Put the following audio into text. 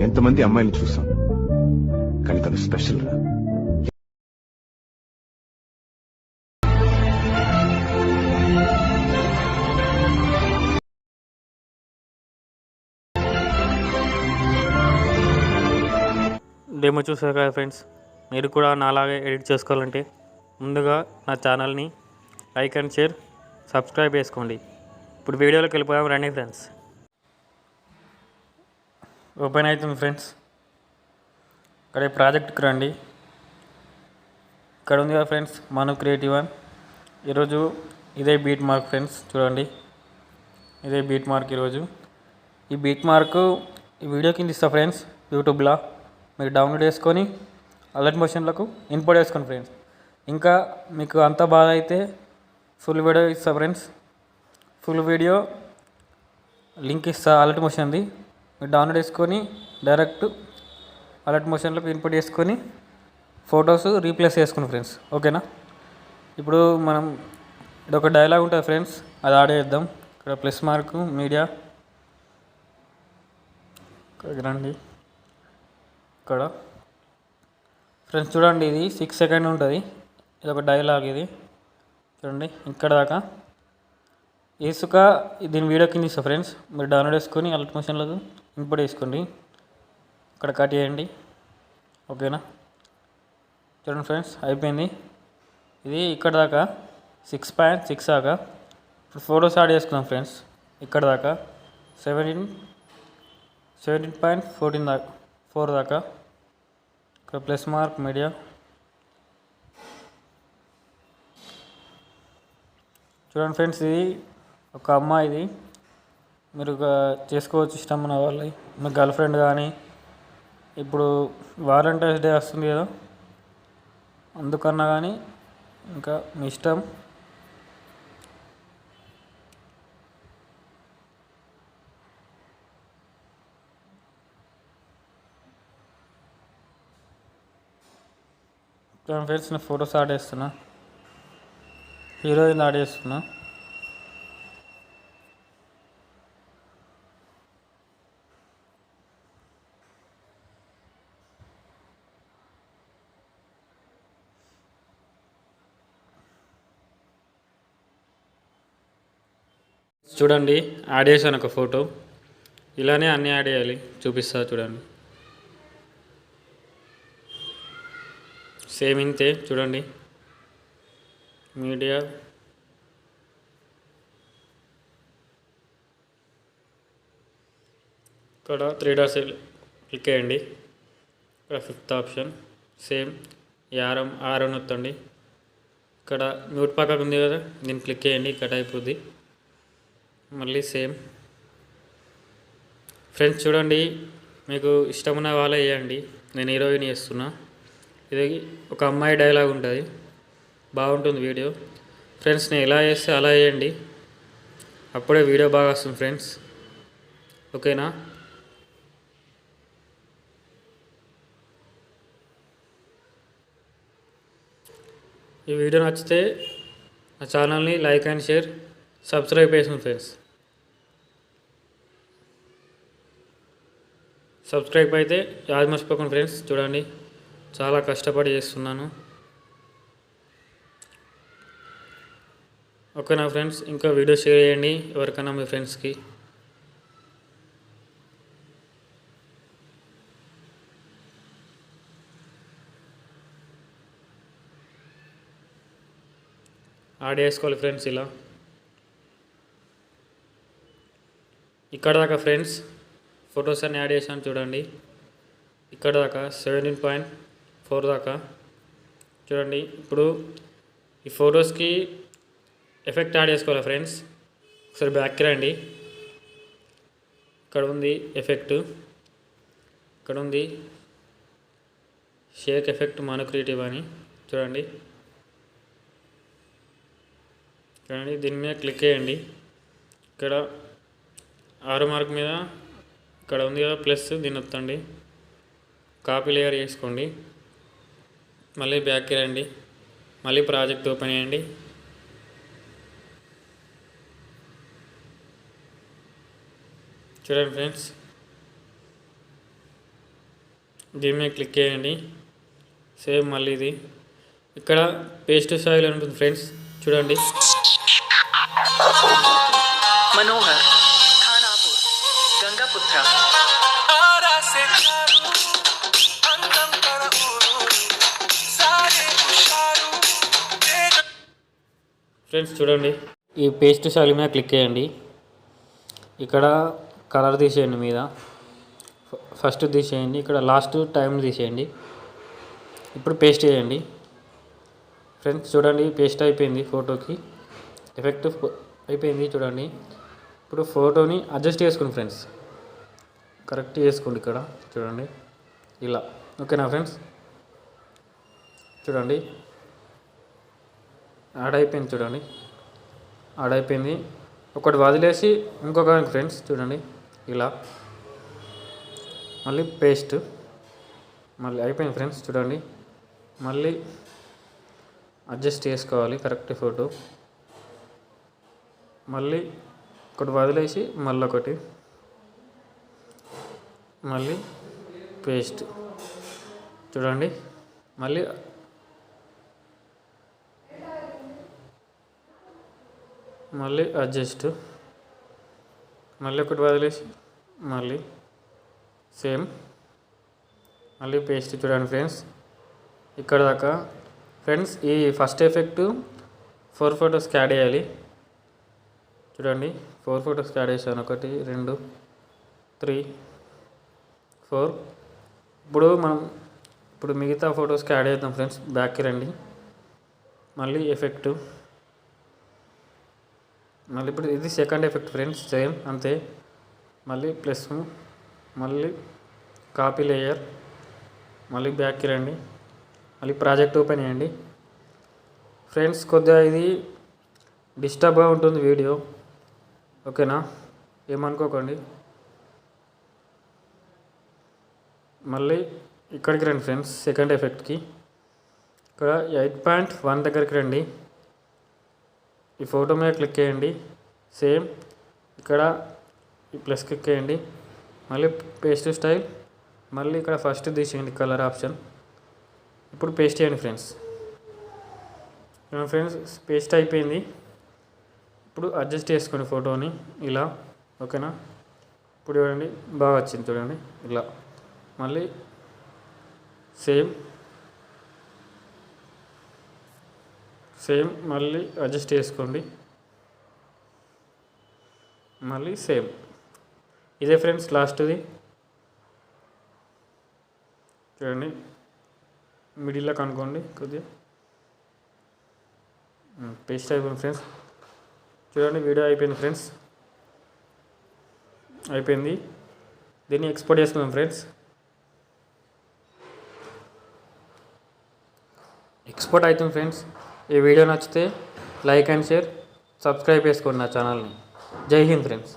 ఎంతమంది అమ్మాయిని చూసాం, కానీ తను స్పెషల్ రా. డెమో చూసారు కదా ఫ్రెండ్స్, మీరు కూడా నాలాగే ఎడిట్ చేసుకోవాలంటే ముందుగా నా ఛానల్ని లైక్ అండ్ షేర్ సబ్స్క్రైబ్ చేసుకోండి. ఇప్పుడు వీడియోలోకి వెళ్ళిపోయాం రండి ఫ్రెండ్స్. ఓపెన్ అవుతుంది ఫ్రెండ్స్. ఇక్కడ ప్రాజెక్ట్కి రండి. ఇక్కడ ఉంది కదా ఫ్రెండ్స్ మను క్రియేటివ్ అని. ఈరోజు ఇదే బీట్ మార్క్ ఫ్రెండ్స్, చూడండి ఇదే బీట్ మార్క్. ఈరోజు ఈ బీట్ మార్క్ ఈ వీడియో కింద ఇస్తా ఫ్రెండ్స్, యూట్యూబ్లో మీరు డౌన్లోడ్ చేసుకొని అలర్ట్ మోషన్లకు ఇన్పుట్ చేసుకోండి ఫ్రెండ్స్. ఇంకా మీకు అంత బాగా అయితే ఫుల్ వీడియో ఇస్తా ఫ్రెండ్స్. ఫుల్ వీడియో లింక్ ఇస్తా అలర్ట్ మోషన్ది, మీరు డౌన్లోడ్ చేసుకొని డైరెక్ట్ అలర్ట్ మోషన్లోకి ఇన్పుట్ చేసుకొని ఫొటోస్ రీప్లేస్ చేసుకుని ఫ్రెండ్స్. ఓకేనా? ఇప్పుడు మనం ఇది ఒక డైలాగ్ ఉంటుంది ఫ్రెండ్స్, అది ఆడేద్దాం. ఇక్కడ ప్లస్ మార్క్ మీడియా, ఇక్కడికి రండి. ఇక్కడ ఫ్రెండ్స్ చూడండి, ఇది 6 సెకండ్ ఉంటుంది. ఇది ఒక డైలాగ్, ఇది చూడండి ఇక్కడ దాకా. ఇసుక దీని వీడియో కింద ఇస్తా ఫ్రెండ్స్, మీరు డౌన్లోడ్ చేసుకొని అలర్ట్ మోషన్లో ఇన్పుట్ చేసుకోండి. ఇక్కడ కట్ చేయండి. ఓకేనా? చూడండి ఫ్రెండ్స్, అయిపోయింది. ఇది ఇక్కడ దాకా 6.6 దాకా. ఇప్పుడు ఫోటోస్ యాడ్ చేసుకుందాం ఫ్రెండ్స్. ఇక్కడ దాకా 17.14 దాకా, 4 దాకా. ఇక్కడ ప్లస్ మార్క్ మీడియా, చూడండి ఫ్రెండ్స్, ఇది ఒక అమ్మాయిది. మీరు చేసుకోవచ్చు ఇష్టం ఉన్న వాళ్ళు, మీ గర్ల్ ఫ్రెండ్ కానీ. ఇప్పుడు వాలంటైన్స్ డే వస్తుంది కదా, అందుకన్నా కానీ ఇంకా మీ ఇష్టం. ఫ్రెండ్స్ నేను ఫొటోస్ యాడ్ చేస్తున్నా, హీరోయిన్ యాడ్ చేస్తున్నా. చూడండి యాడ్ చేశాను ఒక ఫోటో. ఇలానే అన్నీ యాడ్ చేయాలి, చూపిస్తా చూడండి. సేమ్ ఇంతే చూడండి. మీడియా, ఇక్కడ 3 డాట్స్ క్లిక్ చేయండి. ఇక్కడ 5th ఆప్షన్ సేమ్ ఆరో నొత్తండి. ఇక్కడ మ్యూట్ పక్కకు ఉంది కదా, దీన్ని క్లిక్ చేయండి, కట్ అయిపోద్ది. మళ్ళీ సేమ్ ఫ్రెండ్స్. చూడండి, మీకు ఇష్టమున్న వాళ్ళే వేయండి. నేను హీరోయిన్ చేస్తున్నా. ఇది ఒక అమ్మాయి డైలాగ్ ఉంటుంది, బాగుంటుంది వీడియో ఫ్రెండ్స్. నేను ఎలా చేస్తే అలా వేయండి, అప్పుడే వీడియో బాగా వస్తుంది ఫ్రెండ్స్. ఓకేనా? ఈ వీడియో నచ్చితే నా ఛానల్ని లైక్ అండ్ షేర్ సబ్స్క్రైబ్ చేసాను ఫ్రెండ్స్. సబ్స్క్రైబ్ అయితే యాద మర్చిపోకండి ఫ్రెండ్స్. చూడండి, చాలా కష్టపడి చేస్తున్నాను. ఓకేనా ఫ్రెండ్స్? ఇంకా వీడియో షేర్ చేయండి ఎవరికైనా మీ ఫ్రెండ్స్కి. యాడ్ చేసుకోవాలి ఫ్రెండ్స్. ఇలా ఇక్కడ దాకా ఫ్రెండ్స్ ఫొటోస్ అన్ని యాడ్ చేశాను చూడండి. ఇక్కడ దాకా 17.4 దాకా చూడండి. ఇప్పుడు ఈ ఫొటోస్కి ఎఫెక్ట్ యాడ్ చేసుకోవాలి ఫ్రెండ్స్. ఒకసారి బ్యాక్కి రండి. ఇక్కడ ఉంది ఎఫెక్ట్, ఇక్కడ ఉంది షేక్ ఎఫెక్ట్ మను క్రియేటివ్ అని. చూడండి చూడండి, దీని మీద క్లిక్ చేయండి. ఇక్కడ ఆరో మార్క్ మీద ఇక్కడ ఉంది కదా ప్లస్, దీన్ని వత్తండి, కాపీ లేయర్ చేసుకోండి. మళ్ళీ బ్యాక్కి రండి, మళ్ళీ ప్రాజెక్ట్ ఓపెన్ చేయండి. చూడండి ఫ్రెండ్స్, దీని మీద క్లిక్ చేయండి. సేమ్ మళ్ళీ ఇది ఇక్కడ పేస్ట్ స్టైల్ అని ఉంటుంది ఫ్రెండ్స్, చూడండి. మనోహర్ ఖానాపూర్ గంగాపుత్ర ఫ్రెండ్స్ చూడండి, ఈ పేస్ట్ స్టైల్ మీద క్లిక్ చేయండి. ఇక్కడ కలర్ తీసేయండి, మీద ఫస్ట్ తీసేయండి, ఇక్కడ లాస్ట్ టైం తీసేయండి. ఇప్పుడు పేస్ట్ చేయండి. ఫ్రెండ్స్ చూడండి, పేస్ట్ అయిపోయింది. ఫోటోకి ఎఫెక్ట్ అయిపోయింది చూడండి. ఇప్పుడు ఫోటోని అడ్జస్ట్ చేసుకోండి ఫ్రెండ్స్, కరెక్ట్ చేసుకోండి. ఇక్కడ చూడండి ఇలా, ఓకేనా ఫ్రెండ్స్? చూడండి యాడ్ అయిపోయింది, చూడండి యాడ్ అయిపోయింది. ఒకటి వదిలేసి ఇంకొక ఫ్రెండ్స్ చూడండి ఇలా, మళ్ళీ పేస్ట్, మళ్ళీ అయిపోయింది ఫ్రెండ్స్. చూడండి మళ్ళీ అడ్జస్ట్ చేసుకోవాలి కరెక్ట్ ఫోటో, మళ్ళీ ఒకటి వదిలేసి మళ్ళీ ఒకటి, మళ్ళీ పేస్ట్. చూడండి మళ్ళీ అడ్జస్ట్, మళ్ళీ ఒకటి వదిలేసి మళ్ళీ సేమ్, మళ్ళీ పేస్ట్. చూడండి ఫ్రెండ్స్ ఇక్కడ దాకా. ఫ్రెండ్స్ ఈ ఫస్ట్ ఎఫెక్ట్ 4 ఫొటోస్కి యాడ్ చేయాలి. చూడండి 4 ఫొటోస్కి యాడ్ చేశాను, 1 2 3 4. ఇప్పుడు మిగతా ఫొటోస్కి యాడ్ చేద్దాం ఫ్రెండ్స్. బ్యాక్కి రండి, మళ్ళీ ఎఫెక్ట్, మళ్ళీ ఇప్పుడు ఇది సెకండ్ ఎఫెక్ట్ ఫ్రెండ్స్, సేమ్ అంతే. మళ్ళీ ప్లస్, మళ్ళీ కాపీ లేయర్, మళ్ళీ బ్యాక్కి రండి, మళ్ళీ ప్రాజెక్ట్ ఓపెన్ చేయండి. ఫ్రెండ్స్ కొద్దిగా ఇది డిస్టర్బ్గా ఉంటుంది వీడియో, ఓకేనా? ఏమనుకోకండి. మళ్ళీ ఇక్కడికి రండి ఫ్రెండ్స్, సెకండ్ ఎఫెక్ట్కి. ఇక్కడ 8.1 దగ్గరికి రండి. ఈ ఫోటో మీద క్లిక్ చేయండి. సేమ్ ఇక్కడ ఈ ప్లస్ క్లిక్ చేయండి, మళ్ళీ పేస్ట్ స్టైల్, మళ్ళీ ఇక్కడ ఫస్ట్ తీసేయండి కలర్ ఆప్షన్. ఇప్పుడు పేస్ట్ చేయండి ఫ్రెండ్స్. పేస్ట్ అయిపోయింది. ఇప్పుడు అడ్జస్ట్ చేసుకోండి ఫోటోని ఇలా, ఓకేనా? ఇప్పుడు చూడండి బాగా వచ్చింది, చూడండి ఇలా. మళ్ళీ సేమ్ మళ్ళీ అడ్జస్ట్ చేసుకోండి, మళ్ళీ సేమ్. ఇదే ఫ్రెండ్స్ లాస్ట్ది. చూడండి మిడిల్లో కనుక్కోండి కొద్దిగా. పేస్ట్ అయిపోయింది ఫ్రెండ్స్. చూడండి వీడియో అయిపోయింది ఫ్రెండ్స్, అయిపోయింది. దీన్ని ఎక్స్పోర్ట్ చేసుకుందాం ఫ్రెండ్స్. ఎక్స్పోర్ట్ అవుతుంది ఫ్రెండ్స్. ఈ వీడియో నచ్చితే లైక్ అండ్ షేర్, సబ్స్క్రైబ్ చేసుకోండి నా ఛానల్ని. జై హింద్ ఫ్రెండ్స్.